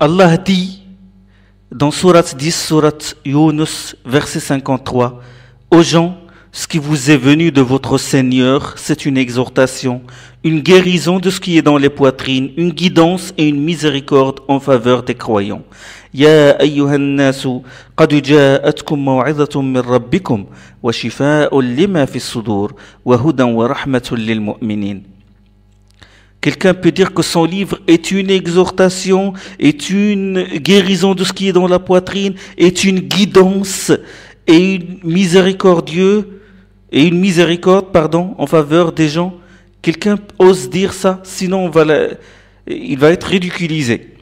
Allah dit dans Surat 10, Surat Yunus, verset 53, aux gens, ce qui vous est venu de votre Seigneur, c'est une exhortation, une guérison de ce qui est dans les poitrines, une guidance et une miséricorde en faveur des croyants. Ya ayyuhan nasu, qad ja'atkum maw'izatun min rabbikum, wa shifa'un lima fi as-sudur, wa hudan wa rahmatun lil mu'minin. Quelqu'un peut dire que son livre est une exhortation, est une guérison de ce qui est dans la poitrine, est une guidance et une miséricorde en faveur des gens. Quelqu'un ose dire ça, sinon il va être ridiculisé.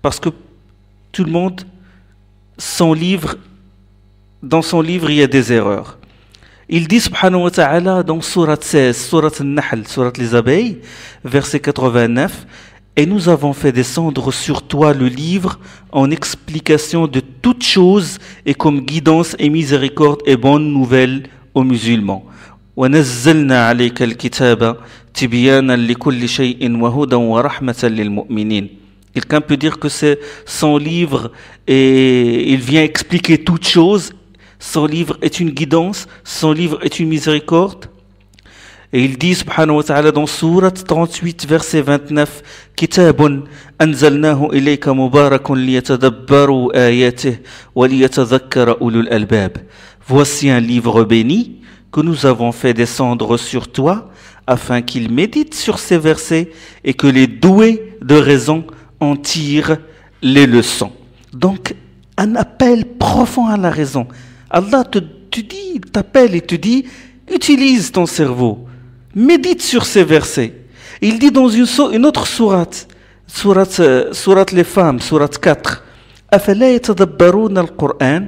Parce que tout le monde, dans son livre, il y a des erreurs. Il dit subhanahu wa ta'ala dans Surat 16, Surat Al-Nahl, Surat les abeilles, verset 89, et nous avons fait descendre sur toi le livre en explication de toutes choses et comme guidance et miséricorde et bonne nouvelle aux musulmans. وَنَزَّلْنَا عَلَيْكَ الْكِتَابَ تِبْيَانًا لِكُلِّ شَيْءٍ وَهُدًى وَرَحْمَةً لِلْمُؤْمِنِينَ. Quelqu'un peut dire que c'est son livre et il vient expliquer toutes choses. Son livre est une guidance, son livre est une miséricorde. Et il dit, subhanahu wa ta'ala, dans Surat 38, verset 29, Kitabun anzalnahu ilayka mubarakun liyatadabbaru ayatih wa liyatadhakkara ulul albab. Voici un livre béni que nous avons fait descendre sur toi afin qu'il médite sur ces versets et que les doués de raison en tirent les leçons. Donc, un appel profond à la raison. Allah t'appelle et te dit, utilise ton cerveau, médite sur ces versets. Il dit dans une autre sourate les femmes, sourate 4, Afala yatadabbaruna al-Qur'an,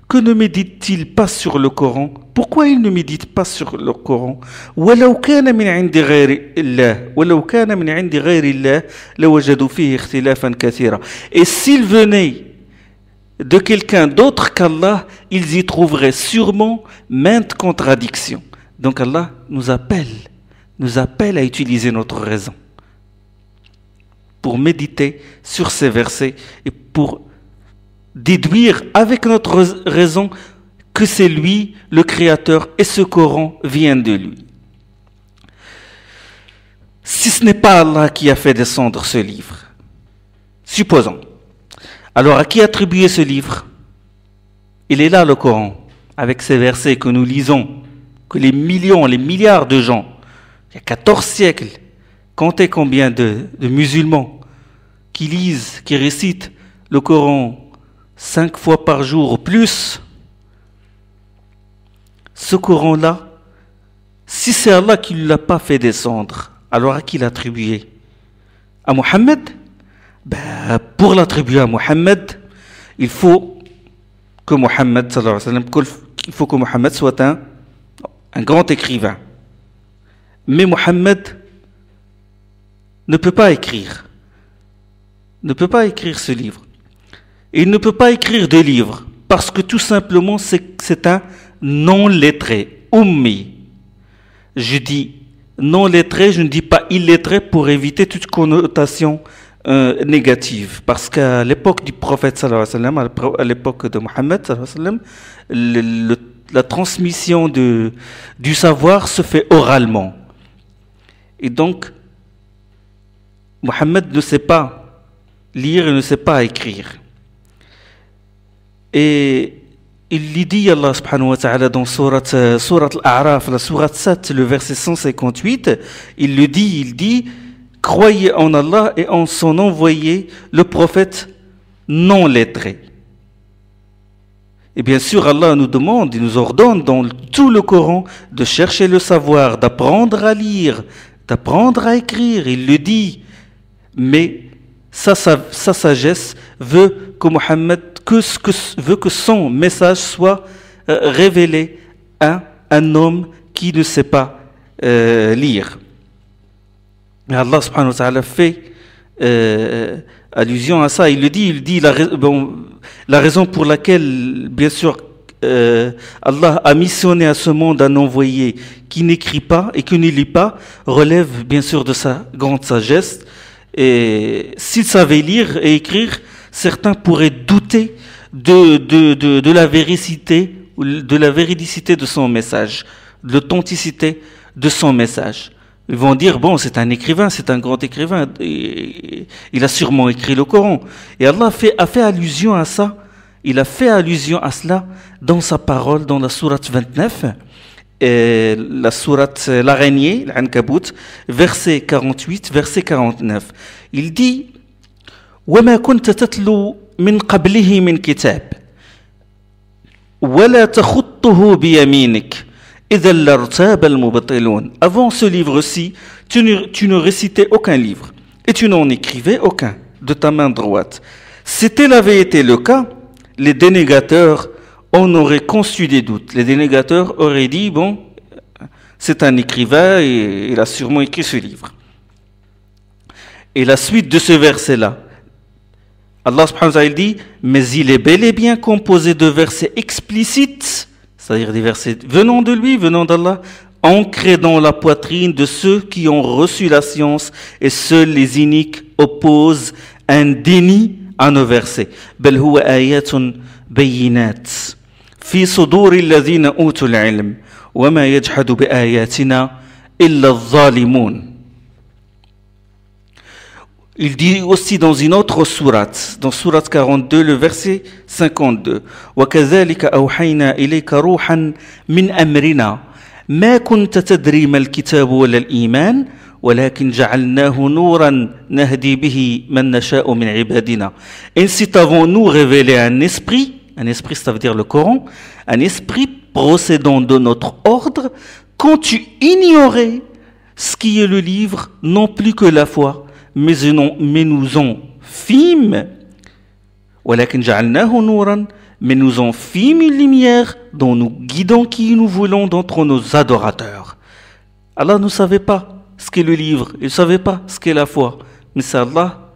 que ne médite-t-il pas sur le Coran? Pourquoi il ne médite pas sur le Coran? وَلَوْ كَانَ مِنْ عِنْدِ غَيْرِ اللَّهِ لَوَجَدُوا فِيهِ اخْتِلَافًا كَثِيرًا. Et s'il venait de quelqu'un d'autre qu'Allah, ils y trouveraient sûrement maintes contradictions. Donc Allah nous appelle à utiliser notre raison pour méditer sur ces versets et pour déduire avec notre raison que c'est lui le Créateur et ce Coran vient de lui. Si ce n'est pas Allah qui a fait descendre ce livre, supposons, alors à qui attribuer ce livre? Il est là le Coran, avec ces versets que nous lisons, que les millions, les milliards de gens, il y a 14 siècles, comptez combien de musulmans qui lisent, qui récitent le Coran 5 fois par jour ou plus. Ce Coran-là, si c'est Allah qui ne l'a pas fait descendre, alors à qui l'attribuer? À Mohammed? Pour l'attribuer à Mohammed, il faut que Mohammed soit un grand écrivain. Mais Mohammed ne peut pas écrire ce livre. Et il ne peut pas écrire de livres parce que tout simplement c'est un non-lettré, ummi. Je dis non-lettré, je ne dis pas illettré pour éviter toute connotation négative. Parce qu'à l'époque du prophète sallallahu alayhi wa sallam, à l'époque de Mohammed sallallahu alayhi wa sallam, la transmission du savoir se fait oralement. Et donc, Mohammed ne sait pas lire et ne sait pas écrire. Et il lui dit, Allah subhanahu wa ta'ala, dans Surat Al-A'raf, la Surat 7, le verset 158, il dit, croyez en Allah et en son envoyé, le prophète non lettré. Et bien sûr, Allah nous demande, il nous ordonne dans tout le Coran de chercher le savoir, d'apprendre à lire, d'apprendre à écrire. Il le dit, mais sa sagesse veut que Mohammed, veut que son message soit révélé à un homme qui ne sait pas lire. Et Allah subhanahu wa ta'ala fait allusion à ça. Il dit la raison pour laquelle, bien sûr, Allah a missionné à ce monde un envoyé qui n'écrit pas et qui ne lit pas relève bien sûr de sa grande sagesse. Et s'il savait lire et écrire, certains pourraient douter de la véracité, de la véridicité de son message, de l'authenticité de son message. Ils vont dire, bon, c'est un écrivain, c'est un grand écrivain, il a sûrement écrit le Coran. Et Allah a fait allusion à ça, il a fait allusion à cela dans sa parole, dans la sourate 29, la sourate l'araignée, l'Ankabut, verset 48, verset 49. Il dit, وَمَا كُنْتَ تَتْلُو مِنْ قَبْلِهِ مِنْ كِتَابٍ وَلَا تَخُطُّهُ بِيَمِينِكَ. Avant ce livre-ci, tu ne récitais aucun livre et tu n'en écrivais aucun de ta main droite. Si tel avait été le cas, les dénégateurs en auraient conçu des doutes. Les dénégateurs auraient dit, bon, c'est un écrivain et il a sûrement écrit ce livre. Et la suite de ce verset-là, Allah subhanahu wa ta'ala dit, mais il est bel et bien composé de versets explicites, c'est-à-dire des versets venant de lui, venant d'Allah, ancrés dans la poitrine de ceux qui ont reçu la science, et seuls les iniques opposent un déni à nos versets. بل هو آيات بينات في صدور الذين أوتوا العلم وما يجحد بآياتنا إلا الظالمون. Il dit aussi dans une autre sourate, dans sourate 42, le verset 52, وَكَذَلِكَ أَوْحَيْنَا إِلَيْكَ رُوحًا مِنْ أَمْرِنَا مَا كُنْتَ تَدْرِي مَا الْكِتَابُ وَلَا الْإِيمَانُ وَلَكِنْ جَعَلْنَاهُ نُورًا نَهْدِي بِهِ مَنْ نَشَاءُ مِنْ عِبَادِنَا. Ainsi t'avons-nous révélé un esprit, ça veut dire le Coran, un esprit procédant de notre ordre, quand tu ignorais ce qui est le livre, non plus que la foi, mais nous en fîmes, mais nous en fîmes une lumière dont nous guidons qui nous voulons d'entre nos adorateurs. Allah ne savait pas ce qu'est le livre, il ne savait pas ce qu'est la foi, mais c'est Allah,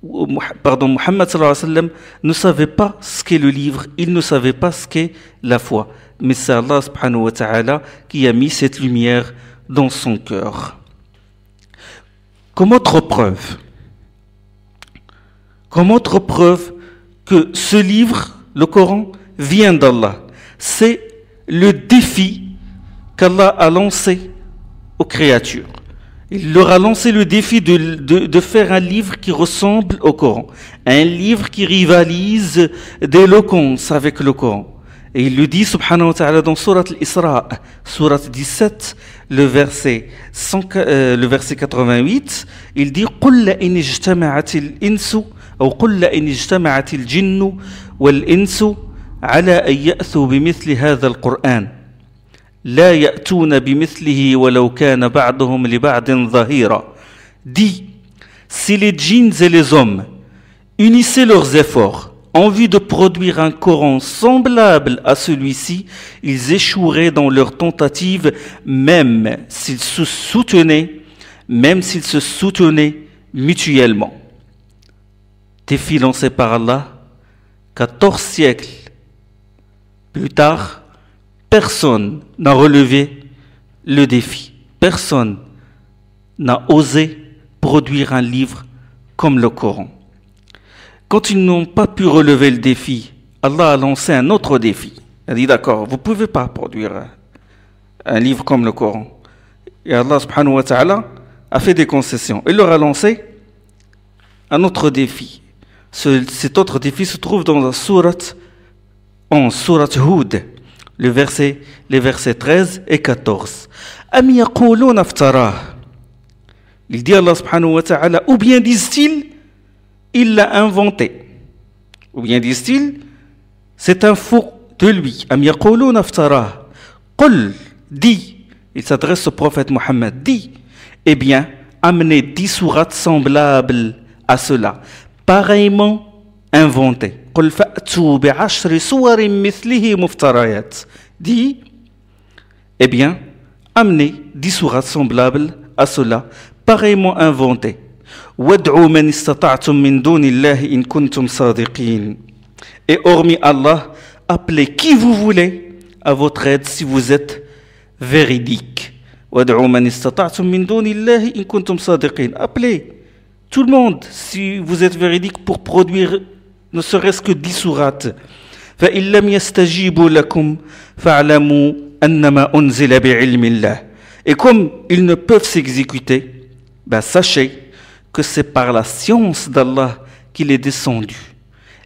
Muhammad sallallahu alayhi wa sallam ne savait pas ce qu'est le livre, il ne savait pas ce qu'est la foi, mais c'est Allah subhanahu wa ta'ala qui a mis cette lumière dans son cœur. Comme autre preuve que ce livre, le Coran, vient d'Allah, c'est le défi qu'Allah a lancé aux créatures. Il leur a lancé le défi de faire un livre qui ressemble au Coran, un livre qui rivalise d'éloquence avec le Coran. Et il le dit, subhanahu wa ta'ala, dans Surat al-Isra, Surat 17, le verset 88, il dit قُلْ لَإِنِ اجْتَمَعَتِ الْإِنسُ أو قُلْ لَإِنِ اجْتَمَعَتِ الْجِنُّ وَالْإِنسُ على أن يأتوا بمثل هذا القرآن لا يأتون بمثله ولو كان بعضهم لبعض ظهيرا. Dit, si les djinns et les hommes unissaient leurs efforts en vue de produire un Coran semblable à celui-ci, ils échoueraient dans leur tentative, même s'ils se soutenaient mutuellement. Défi lancé par Allah, 14 siècles plus tard, personne n'a relevé le défi. Personne n'a osé produire un livre comme le Coran. Quand ils n'ont pas pu relever le défi, Allah a lancé un autre défi. Il a dit, d'accord, vous ne pouvez pas produire un livre comme le Coran. Et Allah subhanahu wa ta'ala a fait des concessions. Il leur a lancé un autre défi. Cet autre défi se trouve dans la sourate 11, sourate Hud, les versets 13 et 14. Am yaquluna iftarah. Il dit Allah subhanahu wa ta'ala, ou bien disent-ils, il l'a inventé. Ou bien disent-ils, c'est un faux de lui. Am yaquluna iftarah. Qul, dit, il s'adresse au prophète Mohammed, dit, eh bien, amenez 10 sourates semblables à cela, pareillement inventées. Qul fa'tu bi'ashri suwarin mithlihi muftarayat. Dit, eh bien, amenez 10 sourates semblables à cela, pareillement inventées. وَادْعُوا مَنِ اسْتَطَعْتُم مِّن دُونِ اللَّهِ إِن كُنتُمْ صَادِقِينَ. Et hormis Allah, appelez qui vous voulez à votre aide si vous êtes véridique. وَادْعُوا مَنِ اسْتَطَعْتُم مِّن دُونِ اللَّهِ إِن كُنتُمْ صَادِقِينَ. Appelez Tout le monde, si vous êtes véridique, pour produire ne serait-ce que 10 sourates. فَإِن لَمْ يَسْتَجِيبُوا لَكُمْ فَاعْلَمُوا أَنَّمَا أُنزِلَ بِعِلْمِ اللَّهِ. Et comme ils ne peuvent s'exécuter, sachez que c'est par la science d'Allah qu'il est descendu.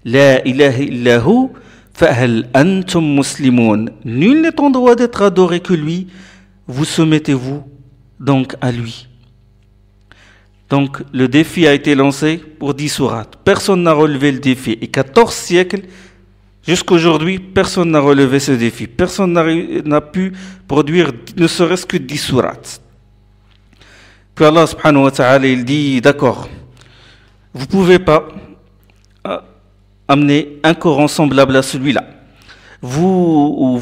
La ilaha illahu fa'hal antum muslimun. Nul n'est en droit d'être adoré que lui. Vous soumettez-vous donc à lui. Donc le défi a été lancé pour 10 sourates. Personne n'a relevé le défi. Et 14 siècles, jusqu'aujourd'hui, personne n'a relevé ce défi. Personne n'a pu produire ne serait-ce que 10 sourates. Puis Allah subhanahu wa ta'ala, il dit, d'accord, vous ne pouvez pas amener un Coran semblable à celui-là. Vous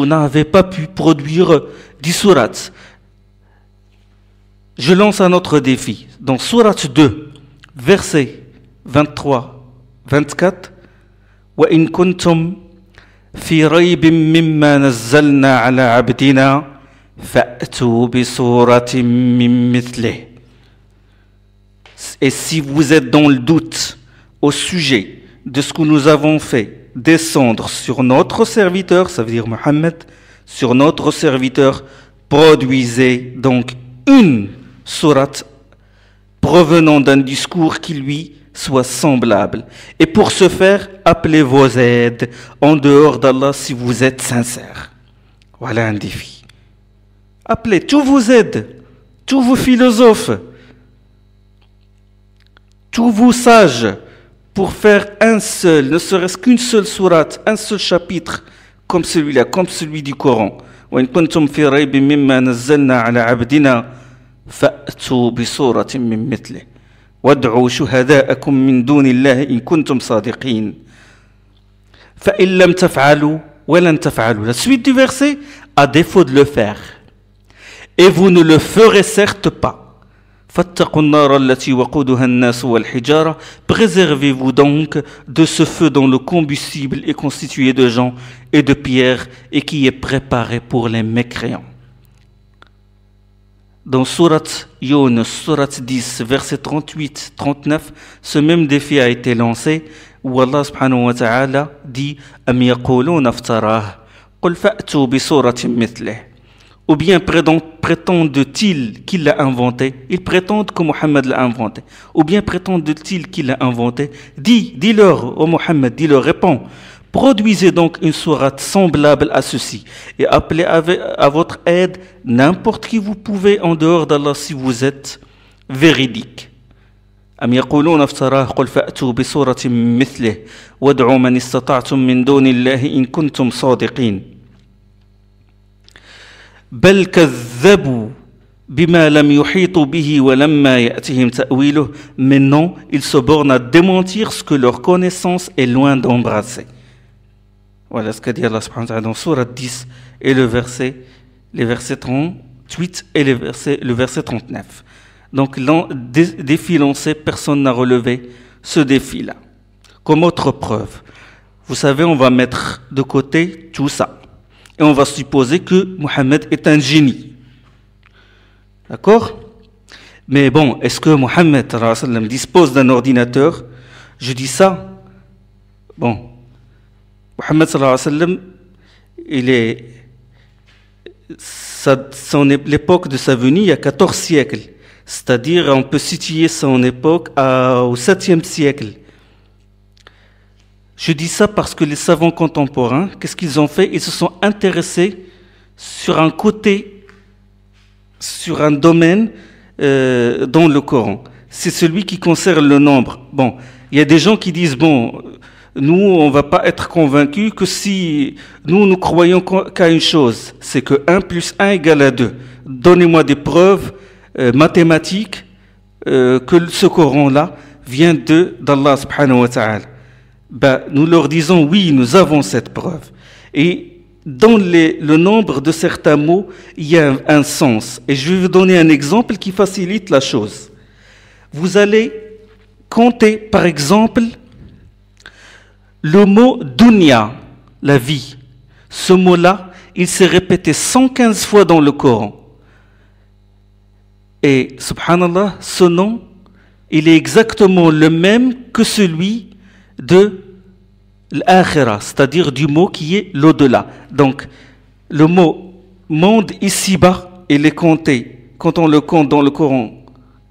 n'avez pas pu produire 10 sourates. Je lance un autre défi. Dans sourate 2, verset 23-24, وَإِن كُنْتُمْ فِي رَيْبٍ مِّمَّا نَزَّلْنَا عَلَى عَبْدِنَا فَأْتُوا بِسُورَةٍ مِّن مِّثْلِهِ. Et si vous êtes dans le doute au sujet de ce que nous avons fait descendre sur notre serviteur, ça veut dire Mohammed, sur notre serviteur, produisez donc une sourate provenant d'un discours qui lui soit semblable. Et pour ce faire, appelez vos aides en dehors d'Allah si vous êtes sincères. Voilà un défi. Appelez tous vos aides, tous vos philosophes, tous vos sages pour faire un seul, ne serait-ce qu'une seule sourate, un seul chapitre comme celui-là, comme celui du Coran. وَإِن كُنتُمْ فِي رَيْبٍ مِّمَّا نَزَّلْنَا عَلَى عَبْدِنَا فَأْتُوا بِسُورَةٍ مِّن مِّثْلِهِ وَادْعُوا شُهَدَاءَكُم مِّن دُونِ اللَّهِ إِن كُنتُمْ صَادِقِينَ فَإِن لَّمْ تَفْعَلُوا وَلَن تَفْعَلُوا. La suite du verset, à défaut de le faire, et vous ne le ferez certes pas. فَاتَّقُوا النَّارَ الَّتِي وَقُودُهَا النَّاسُ وَالْحِجَارَةُ. Préservez-vous donc de ce feu dont le combustible est constitué de gens et de pierres et qui est préparé pour les mécréants. Dans Sourate Yunus, Sourate 10, verset 38-39, ce même défi a été lancé où Allah subhanahu wa ta'ala dit أَمْ يَقُولُونَ افْتَرَاهُ قُلْ فَأْتُوا بِسُورَةٍ مِّثْلِهِ. Ou bien prétendent-ils qu'il l'a inventé? Ils prétendent que Mohammed l'a inventé. Ou bien prétendent-ils qu'il l'a inventé? Dis-leur, ô Mohammed, dis-leur, réponds. Produisez donc une sourate semblable à ceci et appelez à votre aide n'importe qui vous pouvez en dehors d'Allah si vous êtes véridique. أم يقولون افتراه قل فأتوا بسورة مثله وادعوا من استطعتم من دون الله إن كنتم صادقين. بل كذبوا بما لم يحيطوا به ولما يأتهم تأويله. Mais non, ils se bornent à démentir ce que leur connaissance est loin d'embrasser. Voilà ce qu'a dit Allah subhanahu wa ta'ala dans Sourate 10 et les versets 38 et le verset 39. Donc, défi lancé, personne n'a relevé ce défi-là. Comme autre preuve, vous savez, on va mettre de côté tout ça. Et on va supposer que Mohammed est un génie. D'accord? Mais bon, est-ce que Mohammed dispose d'un ordinateur? Je dis ça. Bon, Mohammed l'époque de sa venue il y a 14 siècles. C'est-à-dire, on peut situer son époque au 7e siècle. Je dis ça parce que les savants contemporains, qu'est-ce qu'ils ont fait? Ils se sont intéressés sur un côté, sur un domaine dans le Coran. C'est celui qui concerne le nombre. Bon, il y a des gens qui disent, bon, nous, on ne va pas être convaincus que si nous croyons qu'à une chose, c'est que 1 plus 1 égale à 2. Donnez-moi des preuves mathématiques que ce Coran-là vient d'Allah subhanahu wa ta'ala. Nous leur disons, oui, nous avons cette preuve. Et dans le nombre de certains mots, il y a un sens. Et je vais vous donner un exemple qui facilite la chose. Vous allez compter, par exemple, le mot dunya, la vie. Ce mot-là, il s'est répété 115 fois dans le Coran. Et, subhanallah, ce nom il est exactement le même que celui de l'akhira, c'est-à-dire du mot qui est l'au-delà. Donc, le mot monde ici-bas, il est compté. Quand on le compte dans le Coran,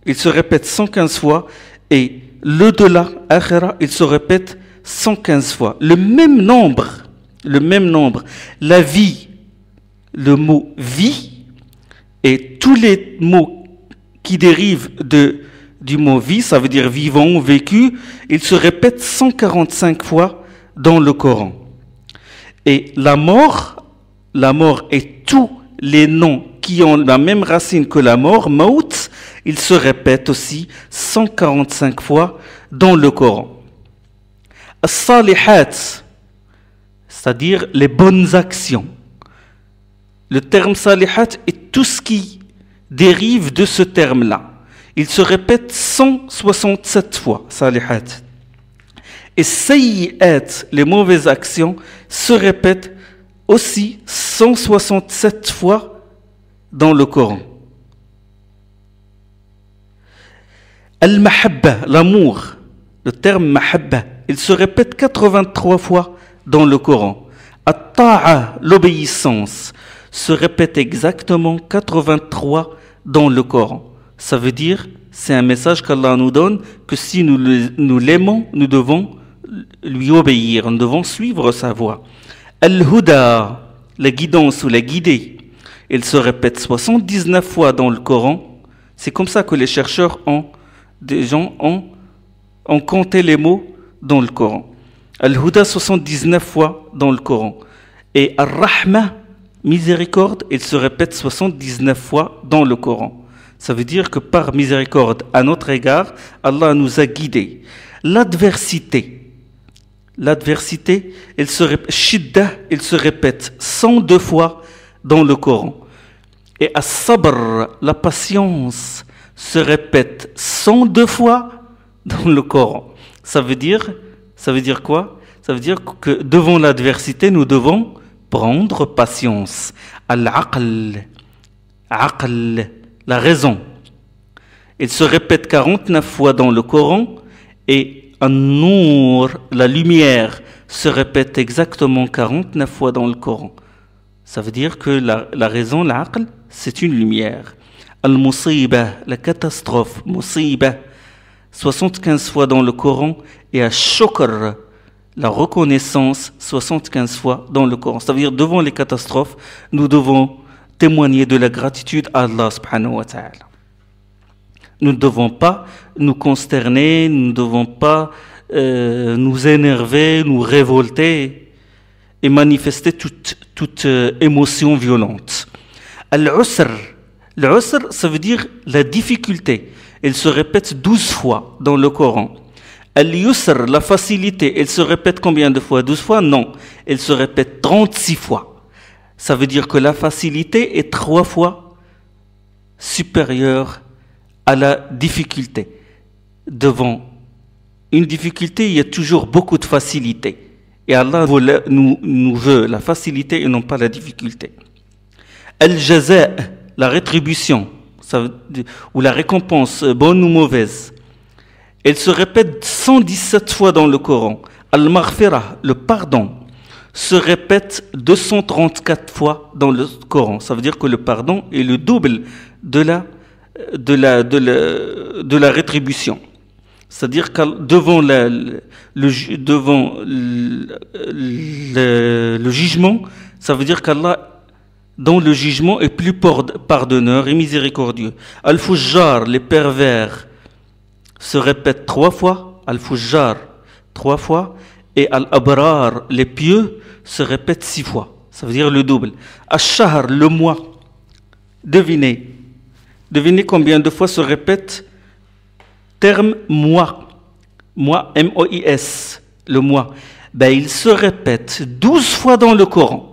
il se répète 115 fois, et l'au-delà, akhira, il se répète 115 fois. Le même nombre. La vie, le mot vie, et tous les mots qui dérivent du mot vie, ça veut dire vivant, vécu, il se répète 145 fois dans le Coran. Et la mort et tous les noms qui ont la même racine que la mort, maout, il se répète aussi 145 fois dans le Coran. As-salihat, c'est-à-dire les bonnes actions. Le terme salihat est tout ce qui dérive de ce terme-là. Il se répète 167 fois, salihat. Et sayyi'at, les mauvaises actions, se répètent aussi 167 fois dans le Coran. Al-mahabba, l'amour, le terme mahabba, il se répète 83 fois dans le Coran. At-ta'a, l'obéissance, se répète exactement 83 dans le Coran. Ça veut dire, c'est un message qu'Allah nous donne, que si nous l'aimons, nous devons lui obéir, nous devons suivre sa voie. Al-huda, la guidance ou la guidée, il se répète 79 fois dans le Coran. C'est comme ça que les chercheurs ont compté les mots dans le Coran. Al-huda, 79 fois dans le Coran. Et Ar-Rahma, miséricorde, il se répète 79 fois dans le Coran. Ça veut dire que par miséricorde à notre égard, Allah nous a guidés. L'adversité, il se répète 102 fois dans le Coran. Et as-sabr, la patience, se répète 102 fois dans le Coran. Ça veut dire quoi? Ça veut dire que devant l'adversité, nous devons prendre patience. Al-aql, la raison. Il se répète 49 fois dans le Coran, et An-Nour, la lumière, se répète exactement 49 fois dans le Coran. Ça veut dire que la raison, l'aql, c'est une lumière. Al-Musiba, la catastrophe, Musiba, 75 fois dans le Coran, et Ash-Shukr, la reconnaissance, 75 fois dans le Coran. Ça veut dire devant les catastrophes, nous devons témoigner de la gratitude à Allah subhanahu wa ta'ala. Nous ne devons pas nous consterner, nous ne devons pas nous énerver, nous révolter et manifester toute émotion violente. Al-Usr, ça veut dire la difficulté. Elle se répète 12 fois dans le Coran. Al-Yusr, la facilité, elle se répète combien de fois? 12 fois? Non, elle se répète 36 fois. Ça veut dire que la facilité est 3 fois supérieure à la difficulté. Devant une difficulté, il y a toujours beaucoup de facilité. Et Allah nous veut la facilité et non pas la difficulté. Al-Jaza, la rétribution, ou la récompense, bonne ou mauvaise. Elle se répète 117 fois dans le Coran. Al-Maghfirah, le pardon, se répète 234 fois dans le Coran. Ça veut dire que le pardon est le double de la rétribution. C'est-à-dire que devant le jugement, ça veut dire qu'Allah, dans le jugement, est plus pardonneur et miséricordieux. Al-Fujjar, les pervers, se répète 3 fois. Al-Fujjar, 3 fois. Et Al-Abrar, les pieux, se répète 6 fois. Ça veut dire le double. Ash-Shahr, le mois. Devinez combien de fois se répète terme mois. Mois, M-O-I-S, le mois. Ben, il se répète 12 fois dans le Coran.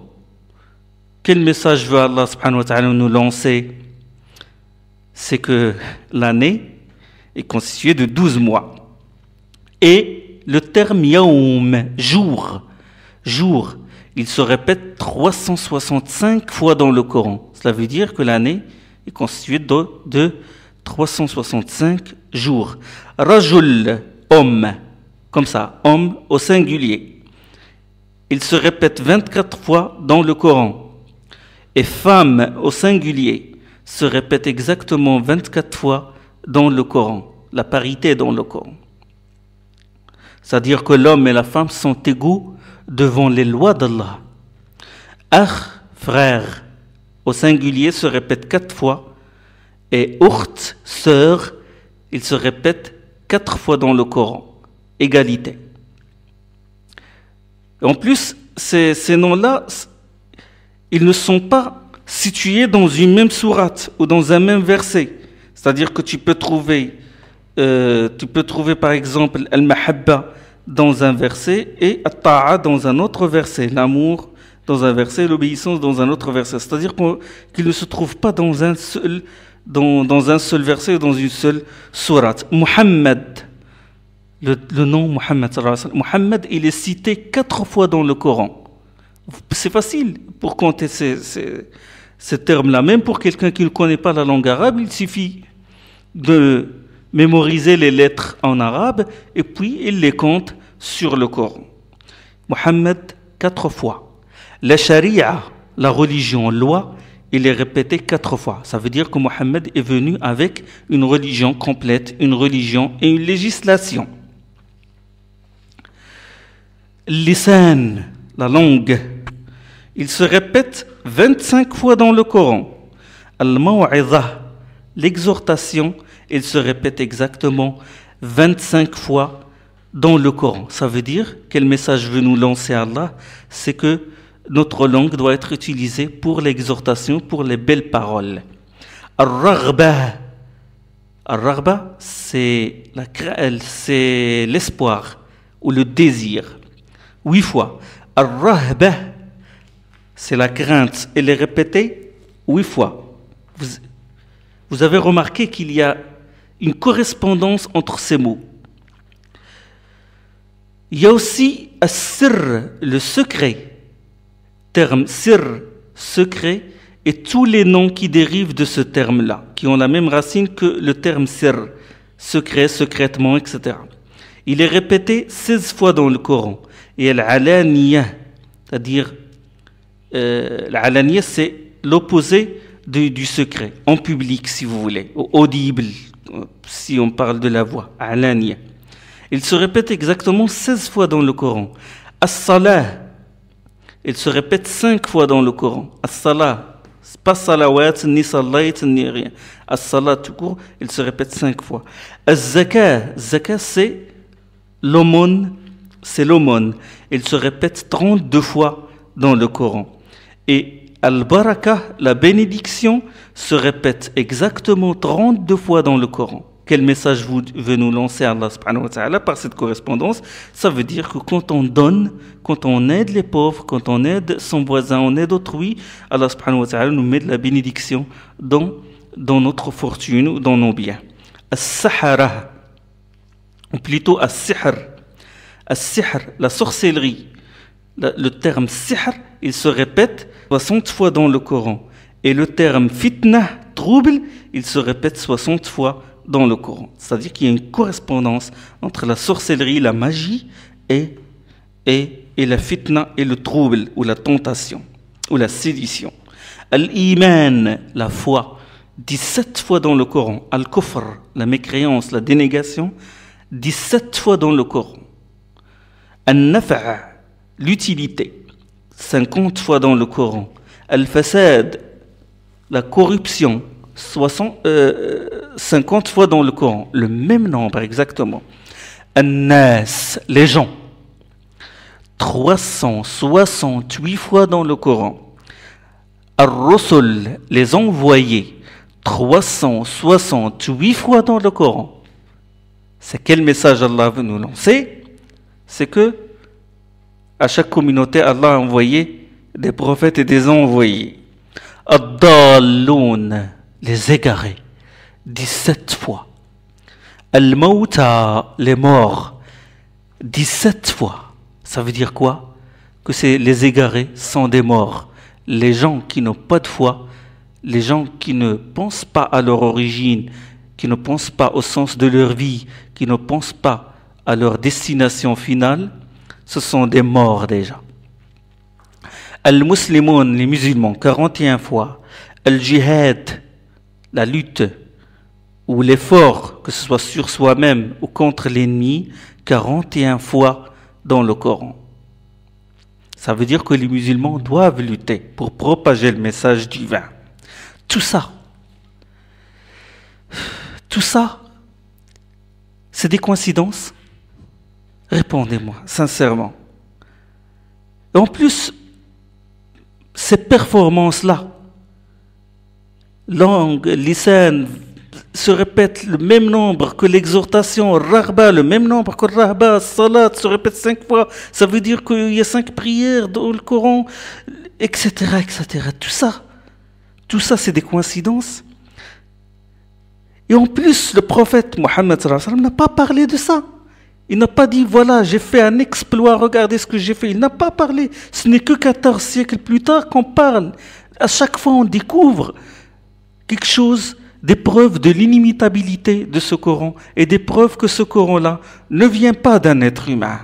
Quel message veut Allah subhanahu wa ta'ala nous lancer? C'est que l'année est constituée de 12 mois. Et le terme yaoum, jour, il se répète 365 fois dans le Coran. Cela veut dire que l'année est constituée de 365 jours. Rajul, homme, comme ça, homme au singulier. Il se répète 24 fois dans le Coran. Et femme au singulier se répète exactement 24 fois dans le Coran. La parité dans le Coran. C'est-à-dire que l'homme et la femme sont égaux devant les lois d'Allah. Akh, frère, au singulier se répète 4 fois. Et ukht, sœur, il se répète 4 fois dans le Coran. Égalité. En plus, ces noms-là, ils ne sont pas situés dans une même sourate ou dans un même verset. C'est-à-dire que tu peux trouver par exemple Al-Mahabba dans un verset et At-Ta'a dans un autre verset. L'amour dans un verset, l'obéissance dans un autre verset. C'est-à-dire qu'ils ne se trouvent pas dans un seul verset ou dans une seule sourate. Muhammad, le nom Muhammad, Muhammad, il est cité 4 fois dans le Coran. C'est facile pour compter ces termes-là. Même pour quelqu'un qui ne connaît pas la langue arabe, il suffit de mémoriser les lettres en arabe et puis il les compte sur le Coran. Muhammad, 4 fois. La charia, la religion, loi, il est répété 4 fois. Ça veut dire que Muhammad est venu avec une religion complète, une religion et une législation. Lisan, la langue, il se répète 25 fois dans le Coran. Al-Maw'idha, l'exhortation, il se répète exactement 25 fois dans le Coran. Ça veut dire, quel message veut nous lancer Allah? C'est que notre langue doit être utilisée pour l'exhortation, pour les belles paroles. Ar-Raghba, c'est l'espoir ou le désir. 8 fois. Ar-Rahba, c'est la crainte. Elle est répétée 8 fois. Vous avez remarqué qu'il y a une correspondance entre ces mots. Il y a aussi as-sirr, le secret. Terme sirr, secret, et tous les noms qui dérivent de ce terme-là, qui ont la même racine que le terme sirr, secret, secrètement, etc. Il est répété 16 fois dans le Coran. Et al-alaniya, c'est-à-dire l'alaniya, c'est l'opposé du secret, en public si vous voulez, audible, si on parle de la voix, alaniya. Il se répète exactement 16 fois dans le Coran. As-salah, il se répète 5 fois dans le Coran. As-salah, c'est pas salawat, ni salayt, ni rien. As-salah tout court, il se répète 5 fois. Az-zakah, zakah c'est l'aumône, il se répète 32 fois dans le Coran. Et al-baraka, la bénédiction, se répète exactement 32 fois dans le Coran. Quel message veut nous lancer Allah subhanahu wa ta'ala par cette correspondance? Ça veut dire que quand on donne, quand on aide les pauvres, quand on aide son voisin, on aide autrui, Allah subhanahu wa ta'ala nous met de la bénédiction dans notre fortune ou dans nos biens. As-sahara, ou plutôt as-sihr. As-sihr, la sorcellerie. Le terme sihr, il se répète 60 fois dans le Coran. Et le terme fitna, trouble, il se répète 60 fois dans le Coran. C'est-à-dire qu'il y a une correspondance entre la sorcellerie, la magie et la fitna et le trouble ou la tentation ou la sédition. Al-Iman, la foi, 17 fois dans le Coran. Al-Kufr, la mécréance, la dénégation, 17 fois dans le Coran. Al-Nafa', l'utilité, 50 fois dans le Coran. Al-Fasad, la corruption, 50 fois dans le Coran, le même nombre exactement. An-Nas, les gens, 368 fois dans le Coran. Ar-Rusul, les envoyés, 368 fois dans le Coran. C'est quel message Allah veut nous lancer? C'est que à chaque communauté, Allah a envoyé des prophètes et des envoyés. Ad-Dalloun, les égarés, 17 fois. Al-Mawta, les morts, 17 fois. Ça veut dire quoi? Que les égarés sont des morts. Les gens qui n'ont pas de foi, les gens qui ne pensent pas à leur origine qui ne pensent pas au sens de leur vie, qui ne pensent pas à leur destination finale, ce sont des morts déjà. Al-Muslimoun, les musulmans, 41 fois. Al-Jihad, la lutte ou l'effort, que ce soit sur soi-même ou contre l'ennemi, 41 fois dans le Coran. Ça veut dire que les musulmans doivent lutter pour propager le message divin. Tout ça, c'est des coïncidences? Répondez-moi, sincèrement. Et en plus, ces performances-là, langue, lisan, se répètent le même nombre que l'exhortation, rahba, le même nombre que rahba, salat, se répète 5 fois. Ça veut dire qu'il y a 5 prières dans le Coran, etc., etc. Tout ça, c'est des coïncidences. Et en plus, le prophète Mohammed n'a pas parlé de ça. Il n'a pas dit, voilà, j'ai fait un exploit, regardez ce que j'ai fait. Il n'a pas parlé. Ce n'est que 14 siècles plus tard qu'on parle. À chaque fois, on découvre quelque chose, des preuves de l'inimitabilité de ce Coran et des preuves que ce Coran-là ne vient pas d'un être humain.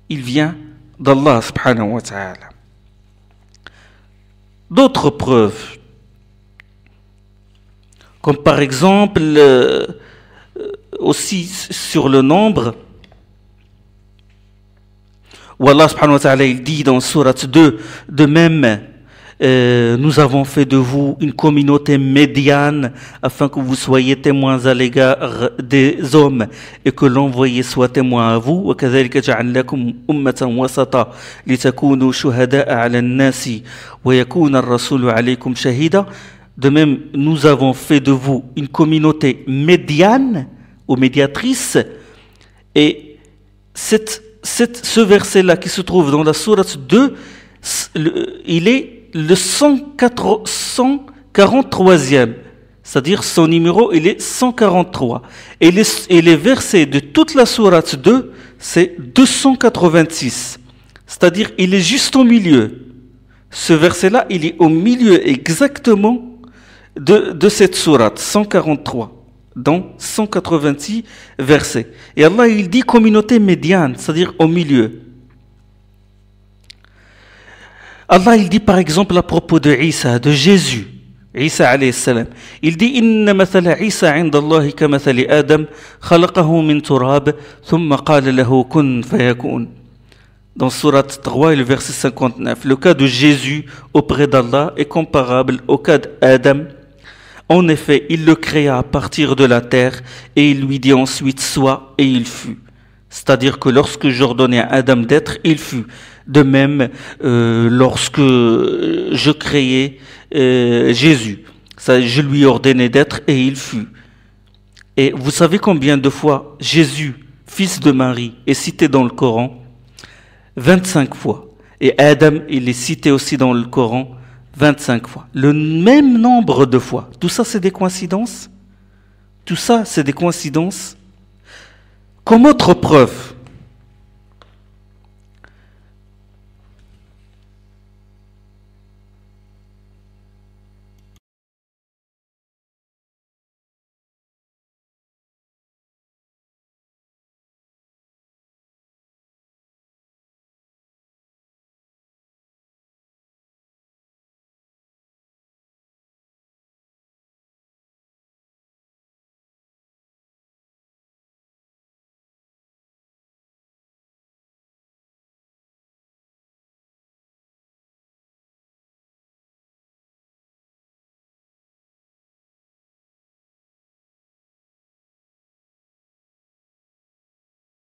Il vient d'Allah subhanahu wa ta'ala. D'autres preuves, comme par exemple aussi sur le nombre, où Allah subhanahu wa ta'ala il dit dans Surat 2, de même nous avons fait de vous une communauté médiane afin que vous soyez témoins à l'égard des hommes et que l'envoyé soit témoin à vous. وَكَذَلِكَ جَعَلْنَاكُمْ أُمَّةً وَسَطًا لِتَكُونُوا شُهَدَاءَ عَلَى النَّاسِ وَيَكُونَ الرَّسُولُ عَلَيْكُمْ شَهِيدًا. De même, nous avons fait de vous une communauté médiane ou médiatrice. Et ce verset-là qui se trouve dans la sourate 2, il est le 143e, c'est-à-dire son numéro, il est 143. Et les versets de toute la sourate 2, c'est 286. C'est-à-dire, il est juste au milieu. Ce verset-là, il est au milieu exactement de cette sourate, 143, dans 186 versets. Et Allah, il dit communauté médiane, c'est-à-dire au milieu. Allah, il dit par exemple à propos de Isa, de Jésus, Isa alayhi salam, il dit Inna mathala Isa inda Allah ka mathali Adam, khalaqahu min turab, thumma qala lahu kun fayakun. Dans Surat 3 et le verset 59, le cas de Jésus auprès d'Allah est comparable au cas d'Adam. En effet, il le créa à partir de la terre et il lui dit ensuite sois et il fut. C'est-à-dire que lorsque j'ordonnais à Adam d'être, il fut. De même, lorsque je créais Jésus, je lui ordonnais d'être et il fut. Et vous savez combien de fois Jésus, fils de Marie, est cité dans le Coran? 25 fois. Et Adam, il est cité aussi dans le Coran 25 fois. Le même nombre de fois. Tout ça, c'est des coïncidences? Tout ça, c'est des coïncidences? Comme autre preuve,